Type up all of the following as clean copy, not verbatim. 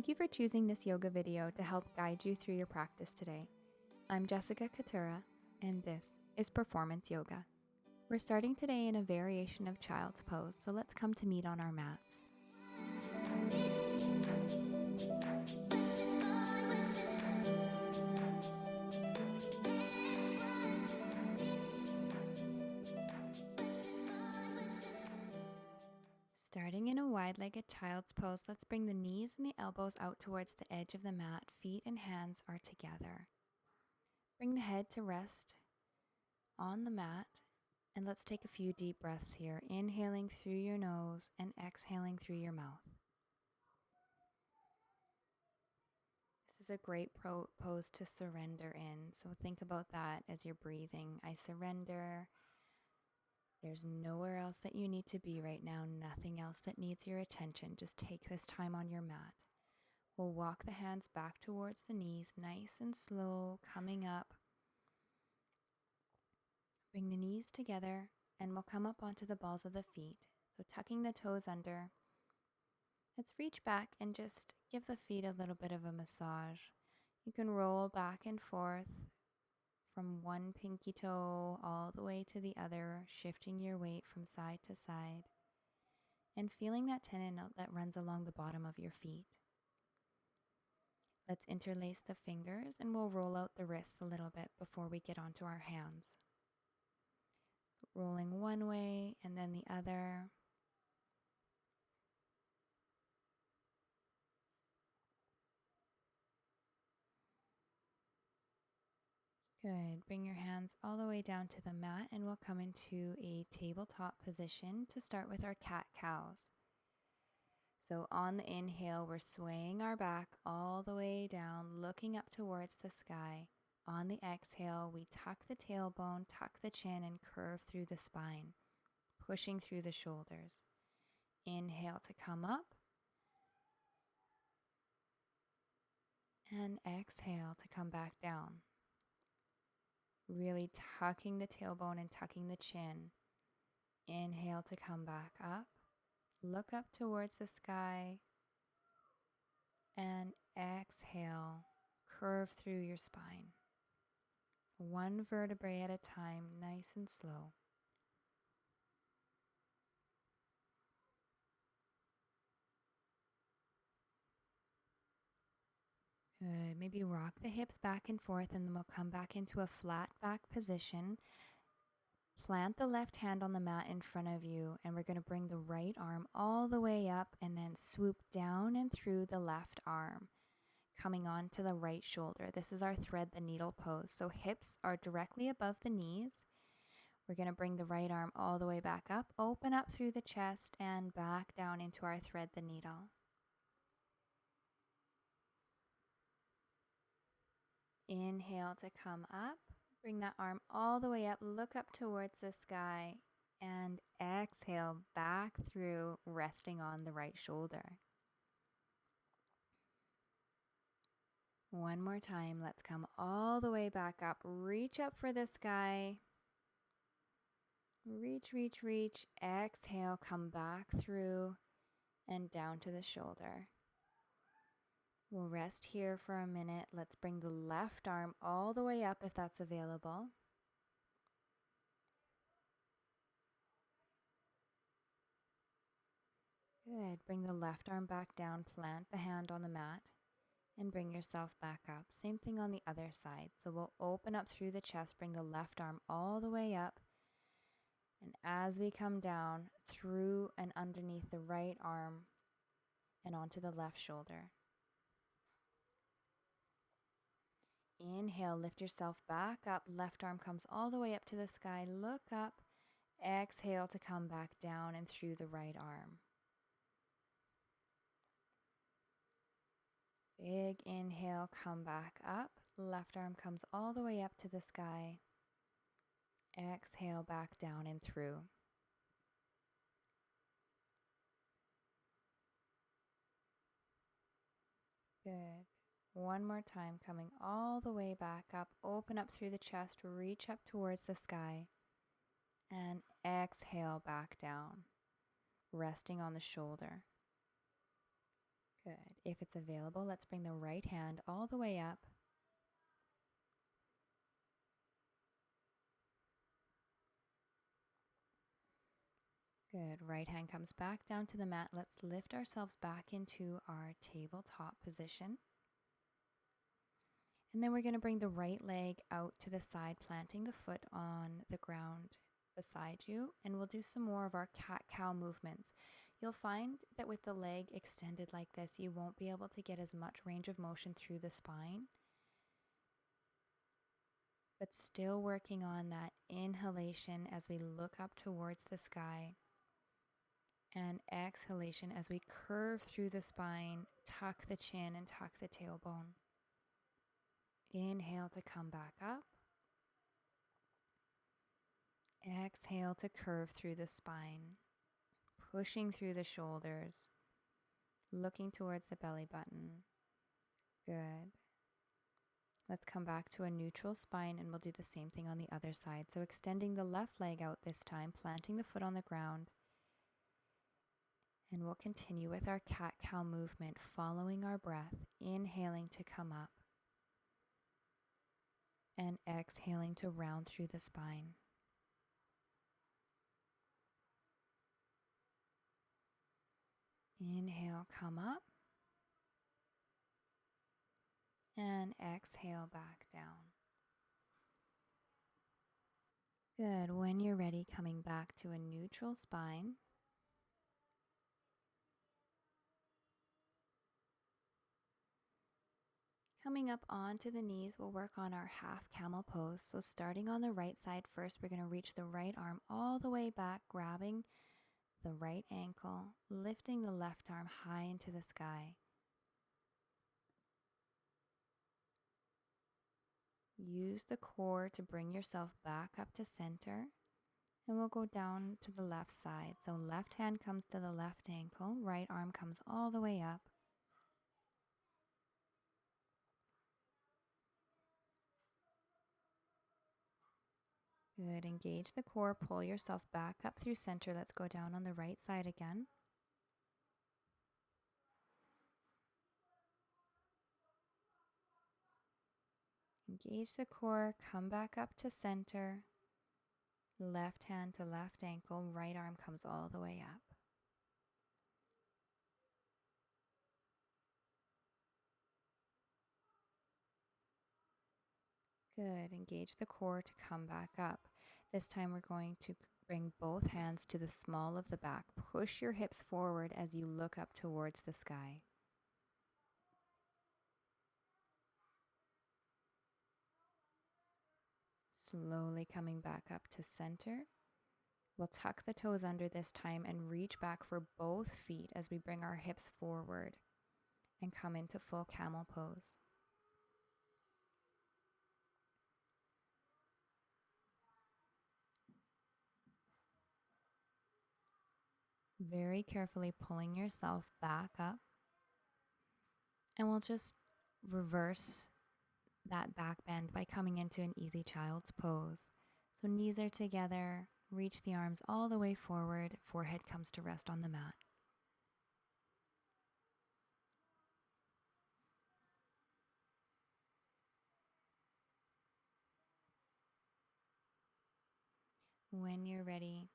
Thank you for choosing this yoga video to help guide you through your practice today. I'm Jessica Kitura, and this is Performance Yoga. We're starting today in a variation of child's pose, so let's come to meet on our mats. Starting in a wide-legged child's pose, let's bring the knees and the elbows out towards the edge of the mat. Feet and hands are together. Bring the head to rest on the mat, and let's take a few deep breaths here, inhaling through your nose and exhaling through your mouth. This is a great pose to surrender in, so think about that as you're breathing. I surrender. There's nowhere else that you need to be right now, nothing else that needs your attention. Just take this time on your mat. We'll walk the hands back towards the knees, nice and slow, coming up. Bring the knees together, and we'll come up onto the balls of the feet. So tucking the toes under. Let's reach back and just give the feet a little bit of a massage. You can roll back and forth from one pinky toe all the way to the other, shifting your weight from side to side and feeling that tendon that runs along the bottom of your feet. Let's interlace the fingers and we'll roll out the wrists a little bit before we get onto our hands. So rolling one way and then the other. Good. Bring your hands all the way down to the mat and we'll come into a tabletop position to start with our cat-cows. So on the inhale, we're swaying our back all the way down, looking up towards the sky. On the exhale, we tuck the tailbone, tuck the chin, and curve through the spine, pushing through the shoulders. Inhale to come up. And exhale to come back down. Really tucking the tailbone and tucking the chin. Inhale to come back up. Look up towards the sky. And exhale, curve through your spine. One vertebrae at a time, nice and slow. Good. Maybe rock the hips back and forth, and then we'll come back into a flat back position. Plant the left hand on the mat in front of you, and we're going to bring the right arm all the way up and then swoop down and through the left arm, coming on to the right shoulder. This is our thread the needle pose. So hips are directly above the knees. We're going to bring the right arm all the way back up, open up through the chest, and back down into our thread the needle. Inhale to come up, bring that arm all the way up, look up towards the sky, and exhale back through, resting on the right shoulder. One more time, let's come all the way back up, reach up for the sky, reach, reach, reach, exhale, come back through and down to the shoulder. We'll rest here for a minute. Let's bring the left arm all the way up if that's available. Good. Bring the left arm back down, plant the hand on the mat, and bring yourself back up. Same thing on the other side. So we'll open up through the chest, bring the left arm all the way up, and as we come down, through and underneath the right arm and onto the left shoulder. Inhale, lift yourself back up. Left arm comes all the way up to the sky. Look up. Exhale to come back down and through the right arm. Big inhale, come back up. Left arm comes all the way up to the sky. Exhale back down and through. Good. One more time, coming all the way back up, open up through the chest, reach up towards the sky, and exhale back down, resting on the shoulder. Good. If it's available, let's bring the right hand all the way up. Good. Right hand comes back down to the mat. Let's lift ourselves back into our tabletop position. And then we're going to bring the right leg out to the side, planting the foot on the ground beside you. And we'll do some more of our cat-cow movements. You'll find that with the leg extended like this, you won't be able to get as much range of motion through the spine. But still working on that inhalation as we look up towards the sky, and exhalation as we curve through the spine, tuck the chin and tuck the tailbone. Inhale to come back up. Exhale to curve through the spine, pushing through the shoulders, looking towards the belly button. Good. Let's come back to a neutral spine and we'll do the same thing on the other side. So extending the left leg out this time, planting the foot on the ground. And we'll continue with our cat-cow movement, following our breath, inhaling to come up and exhaling to round through the spine. Inhale, come up, and exhale back down. Good. When you're ready, coming back to a neutral spine. Coming up onto the knees, we'll work on our half camel pose. So starting on the right side first, we're going to reach the right arm all the way back, grabbing the right ankle, lifting the left arm high into the sky. Use the core to bring yourself back up to center. And we'll go down to the left side. So left hand comes to the left ankle, right arm comes all the way up. Good. Engage the core, pull yourself back up through center. Let's go down on the right side again. Engage the core, come back up to center. Left hand to left ankle, right arm comes all the way up. Good. Engage the core to come back up. This time we're going to bring both hands to the small of the back. Push your hips forward as you look up towards the sky. Slowly coming back up to center. We'll tuck the toes under this time and reach back for both feet as we bring our hips forward and come into full camel pose. Very carefully pulling yourself back up. And we'll just reverse that back bend by coming into an easy child's pose. So knees are together, reach the arms all the way forward, forehead comes to rest on the mat. When you're ready,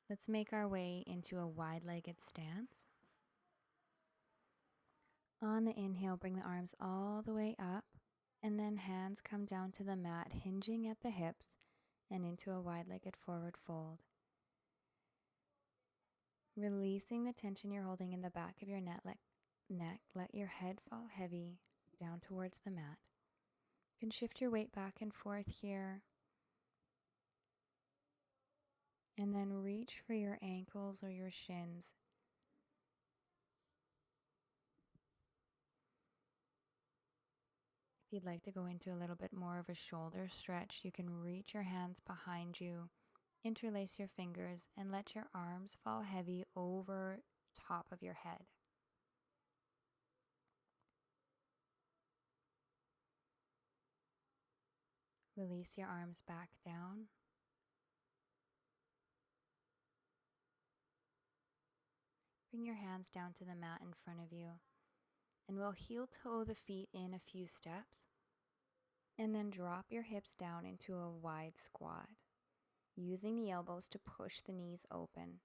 let's make our way into a wide-legged stance. On the inhale, bring the arms all the way up, and then hands come down to the mat, hinging at the hips and into a wide-legged forward fold. Releasing the tension you're holding in the back of your neck, let your head fall heavy down towards the mat. You can shift your weight back and forth here. And then reach for your ankles or your shins. If you'd like to go into a little bit more of a shoulder stretch, you can reach your hands behind you, interlace your fingers, and let your arms fall heavy over top of your head. Release your arms back down. Bring your hands down to the mat in front of you. And we'll heel toe the feet in a few steps. And then drop your hips down into a wide squat, using the elbows to push the knees open.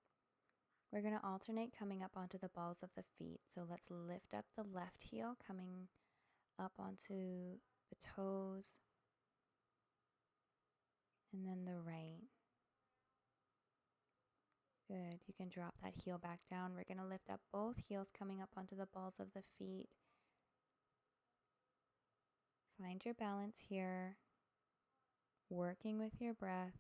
We're going to alternate coming up onto the balls of the feet. So let's lift up the left heel, coming up onto the toes, and then the right. Good. You can drop that heel back down. We're going to lift up both heels, coming up onto the balls of the feet. Find your balance here, working with your breath.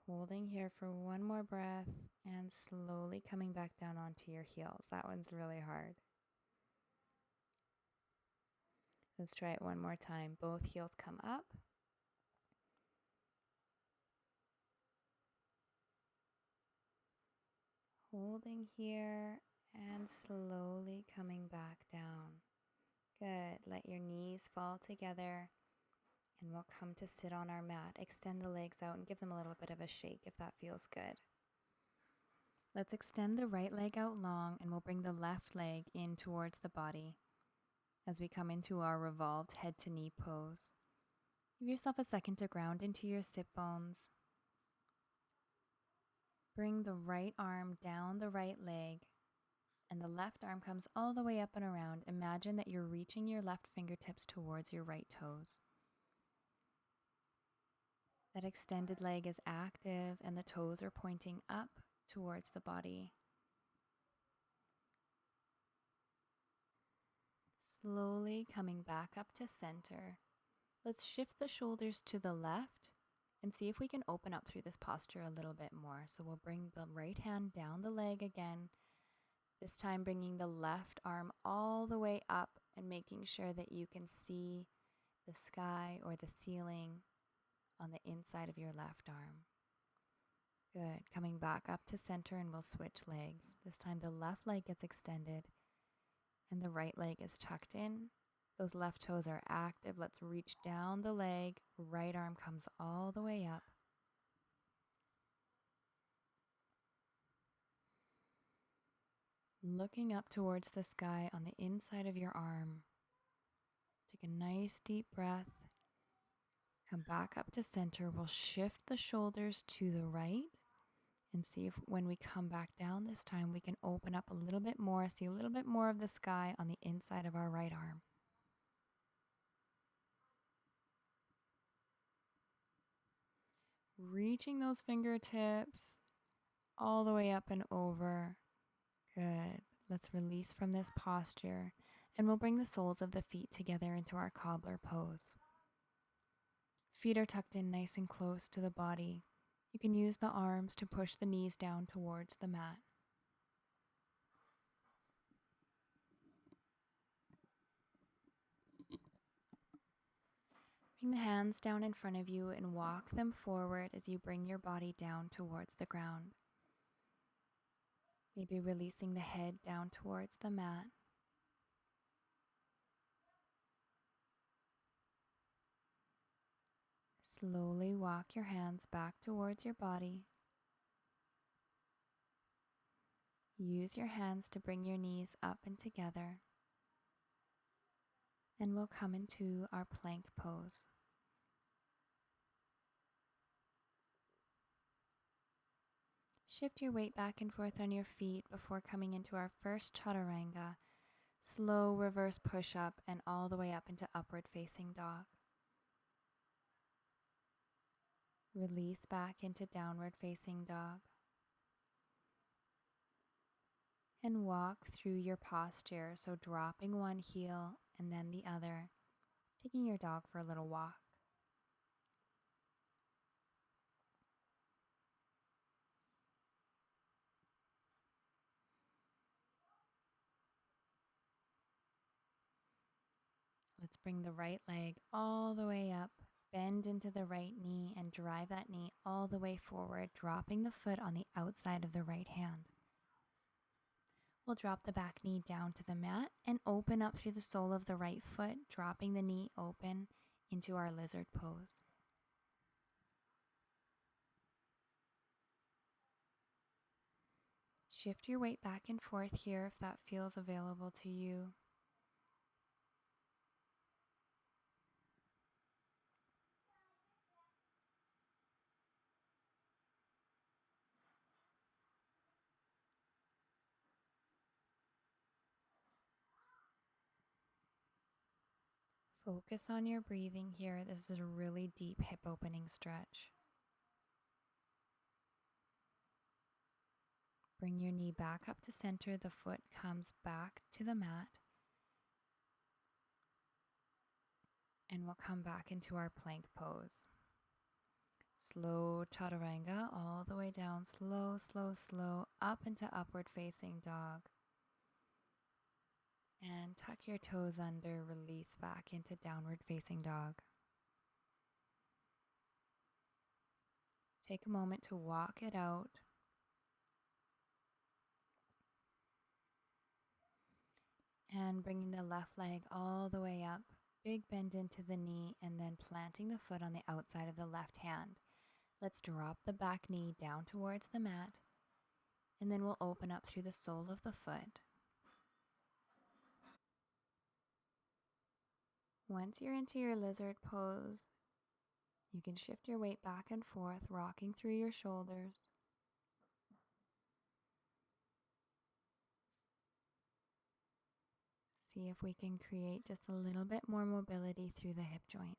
Holding here for one more breath and slowly coming back down onto your heels. That one's really hard. Let's try it one more time. Both heels come up. Holding here and slowly coming back down. Good. Let your knees fall together and we'll come to sit on our mat. Extend the legs out and give them a little bit of a shake if that feels good. Let's extend the right leg out long and we'll bring the left leg in towards the body as we come into our revolved head to knee pose. Give yourself a second to ground into your sit bones. Bring the right arm down the right leg and the left arm comes all the way up and around. Imagine that you're reaching your left fingertips towards your right toes. That extended leg is active and the toes are pointing up towards the body. Slowly coming back up to center. Let's shift the shoulders to the left and see if we can open up through this posture a little bit more. So we'll bring the right hand down the leg again, this time bringing the left arm all the way up and making sure that you can see the sky or the ceiling on the inside of your left arm. Good. Coming back up to center and we'll switch legs. This time the left leg gets extended and the right leg is tucked in. Those left toes are active. Let's reach down the leg. Right arm comes all the way up. Looking up towards the sky on the inside of your arm. Take a nice deep breath. Come back up to center. We'll shift the shoulders to the right and see if when we come back down this time, we can open up a little bit more, see a little bit more of the sky on the inside of our right arm. Reaching those fingertips all the way up and over. Good. Let's release from this posture and we'll bring the soles of the feet together into our cobbler pose. Feet are tucked in nice and close to the body. You can use the arms to push the knees down towards the mat. Bring the hands down in front of you and walk them forward as you bring your body down towards the ground. Maybe releasing the head down towards the mat. Slowly walk your hands back towards your body. Use your hands to bring your knees up and together. And we'll come into our plank pose. Shift your weight back and forth on your feet before coming into our first chaturanga. Slow reverse push-up and all the way up into upward facing dog. Release back into downward facing dog. And walk through your posture, so dropping one heel and then the other, taking your dog for a little walk. Let's bring the right leg all the way up, bend into the right knee and drive that knee all the way forward, dropping the foot on the outside of the right hand. We'll drop the back knee down to the mat and open up through the sole of the right foot, dropping the knee open into our lizard pose. Shift your weight back and forth here if that feels available to you. Focus on your breathing here. This is a really deep hip opening stretch. Bring your knee back up to center. The foot comes back to the mat. And we'll come back into our plank pose. Slow chaturanga all the way down. Slow, slow, slow. Up into upward facing dog. And tuck your toes under. Release back into downward facing dog. Take a moment to walk it out. And bringing the left leg all the way up, big bend into the knee, and then planting the foot on the outside of the left hand. Let's drop the back knee down towards the mat, and then we'll open up through the sole of the foot. Once you're into your lizard pose, you can shift your weight back and forth, rocking through your shoulders. See if we can create just a little bit more mobility through the hip joint.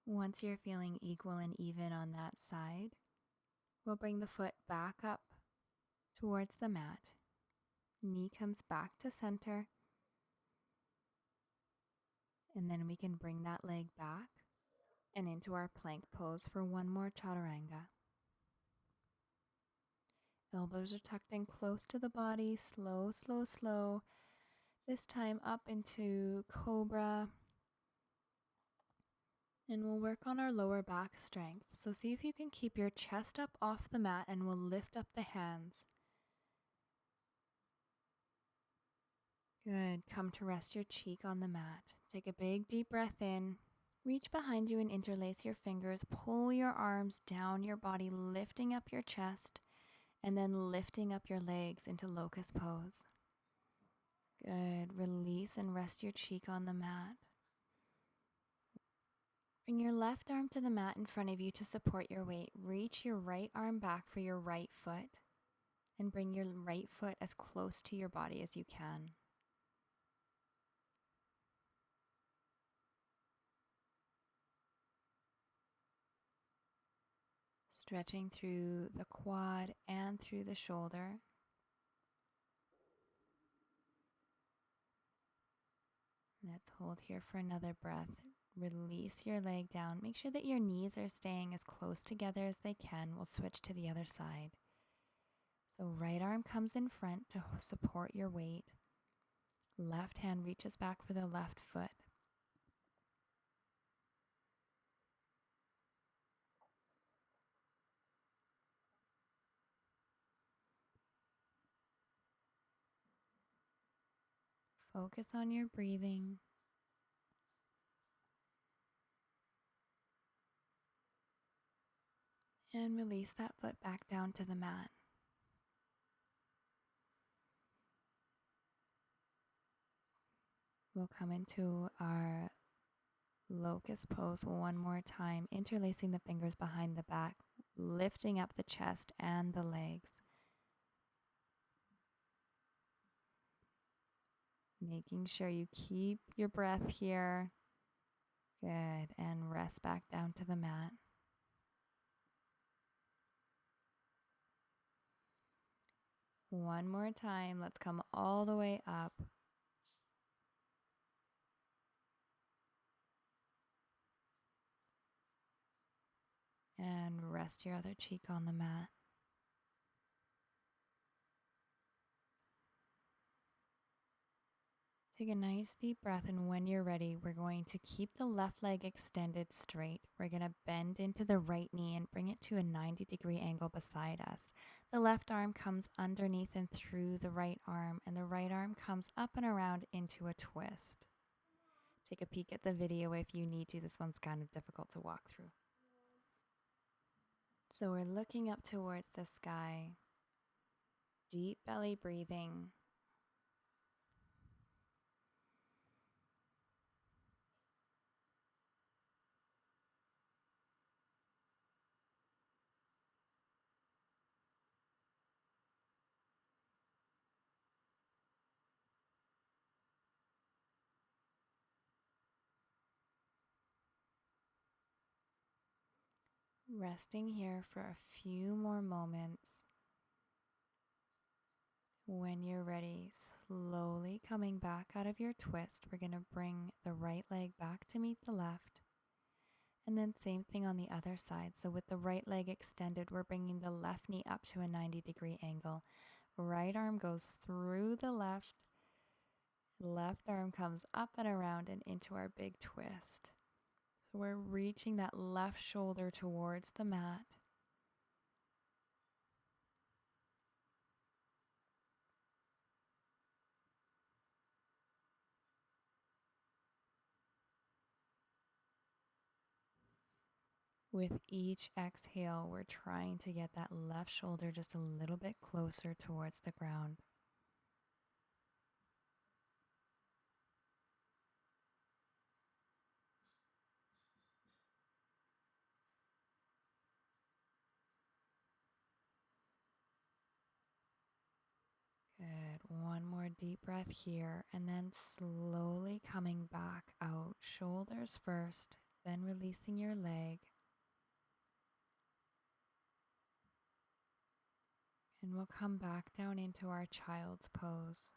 Once you're feeling equal and even on that side, we'll bring the foot back up towards the mat. Knee comes back to center. And then we can bring that leg back and into our plank pose for one more chaturanga. Elbows are tucked in close to the body, slow, slow, slow. This time up into cobra. And we'll work on our lower back strength. So see if you can keep your chest up off the mat, and we'll lift up the hands. Good. Come to rest your cheek on the mat. Take a big deep breath in. Reach behind you and interlace your fingers. Pull your arms down your body, lifting up your chest, and then lifting up your legs into locust pose. Good. Release and rest your cheek on the mat. Bring your left arm to the mat in front of you to support your weight. Reach your right arm back for your right foot, and bring your right foot as close to your body as you can. Stretching through the quad and through the shoulder. Let's hold here for another breath. Release your leg down. Make sure that your knees are staying as close together as they can. We'll switch to the other side. So right arm comes in front to support your weight. Left hand reaches back for the left foot. Focus on your breathing. And release that foot back down to the mat. We'll come into our locust pose one more time, interlacing the fingers behind the back, lifting up the chest and the legs. Making sure you keep your breath here. Good. And rest back down to the mat. One more time. Let's come all the way up. And rest your other cheek on the mat. Take a nice deep breath, and when you're ready, we're going to keep the left leg extended straight. We're going to bend into the right knee and bring it to a 90-degree angle beside us. The left arm comes underneath and through the right arm, and the right arm comes up and around into a twist. Take a peek at the video if you need to. This one's kind of difficult to walk through. So we're looking up towards the sky, deep belly breathing. Resting here for a few more moments. When you're ready, slowly coming back out of your twist, we're going to bring the right leg back to meet the left. And then same thing on the other side. So with the right leg extended, we're bringing the left knee up to a 90-degree angle. Right arm goes through the left. Left arm comes up and around and into our big twist. So we're reaching that left shoulder towards the mat. With each exhale, we're trying to get that left shoulder just a little bit closer towards the ground. Good. One more deep breath here, and then slowly coming back out, shoulders first, then releasing your leg. And we'll come back down into our child's pose.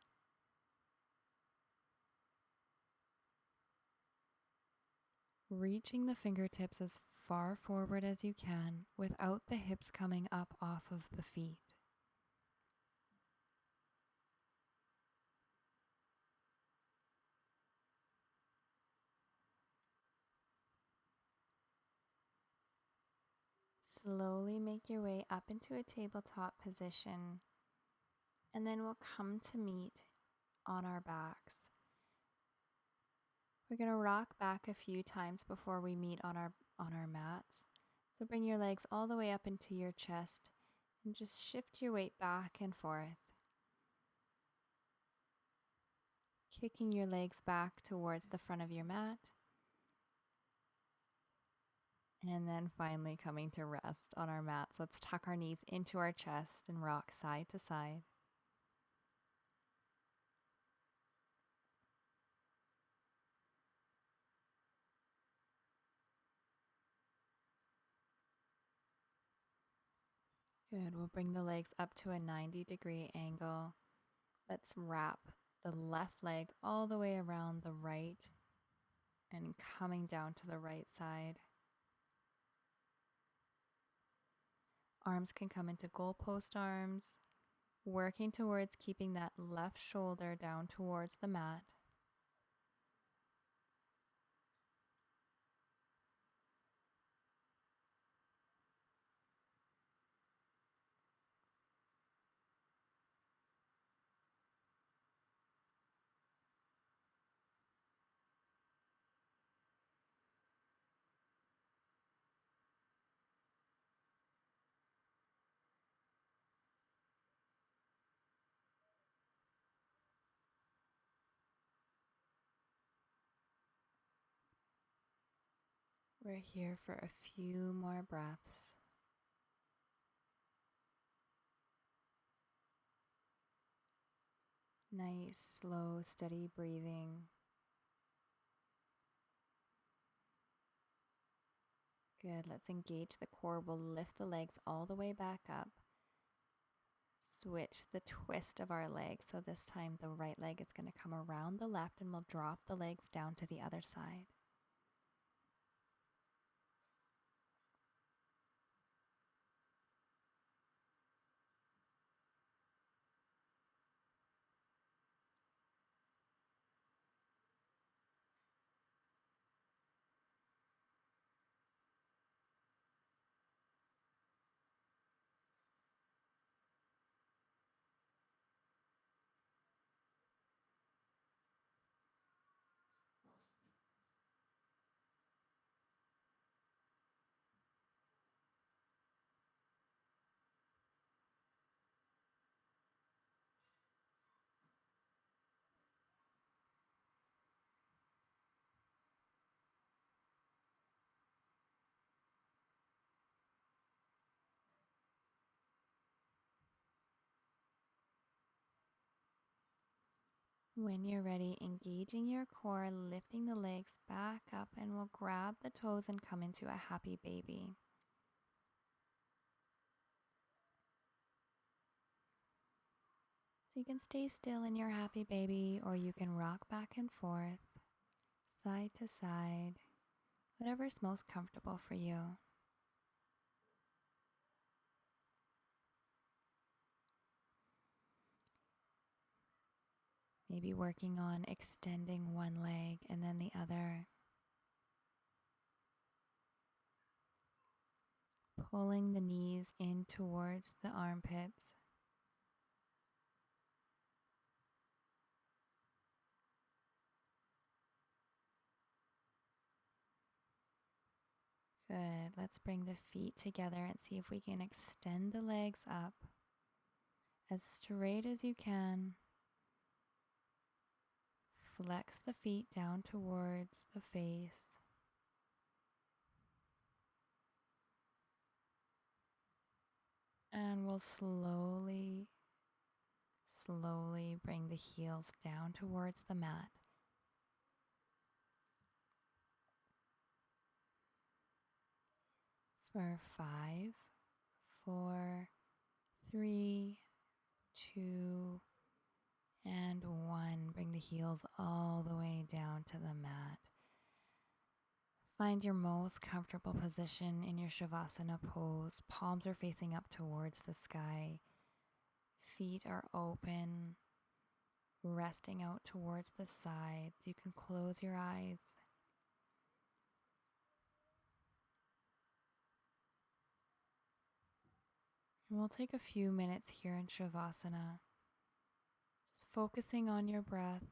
Reaching the fingertips as far forward as you can without the hips coming up off of the feet. Slowly make your way up into a tabletop position, and then we'll come to meet on our backs. We're going to rock back a few times before we meet on our mats. So bring your legs all the way up into your chest and just shift your weight back and forth. Kicking your legs back towards the front of your mat. And then finally coming to rest on our mats. Let's tuck our knees into our chest and rock side to side. Good. We'll bring the legs up to a 90-degree angle. Let's wrap the left leg all the way around the right and coming down to the right side. Arms can come into goalpost arms, working towards keeping that left shoulder down towards the mat. We're here for a few more breaths. Nice, slow, steady breathing. Good. Let's engage the core. We'll lift the legs all the way back up. Switch the twist of our leg. So this time the right leg is going to come around the left and we'll drop the legs down to the other side. When you're ready, engaging your core, lifting the legs back up, and we'll grab the toes and come into a happy baby. So you can stay still in your happy baby, or you can rock back and forth, side to side, whatever's most comfortable for you. Maybe working on extending one leg and then the other. Pulling the knees in towards the armpits. Good. Let's bring the feet together and see if we can extend the legs up as straight as you can. Flex the feet down towards the face. And we'll slowly bring the heels down towards the mat. For 5, 4, 3, 2, and 1. Bring the heels all the way down to the mat. Find your most comfortable position in your Shavasana pose. Palms are facing up towards the sky. Feet are open, resting out towards the sides. You can close your eyes. And we'll take a few minutes here in Shavasana, just focusing on your breath.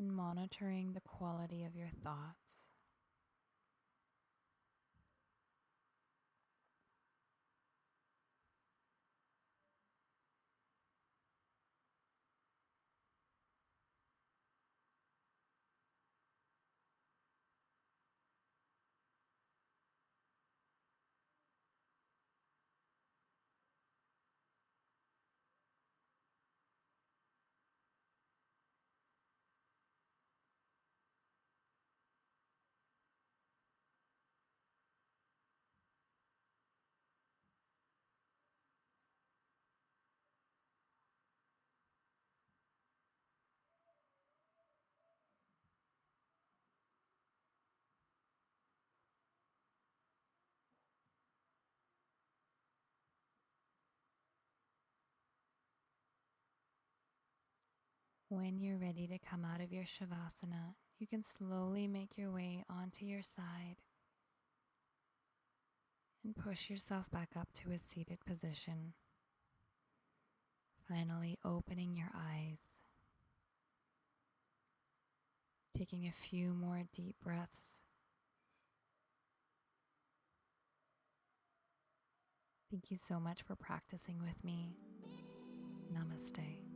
And monitoring the quality of your thoughts. When you're ready to come out of your Shavasana, you can slowly make your way onto your side and push yourself back up to a seated position. Finally, opening your eyes, taking a few more deep breaths. Thank you so much for practicing with me. Namaste.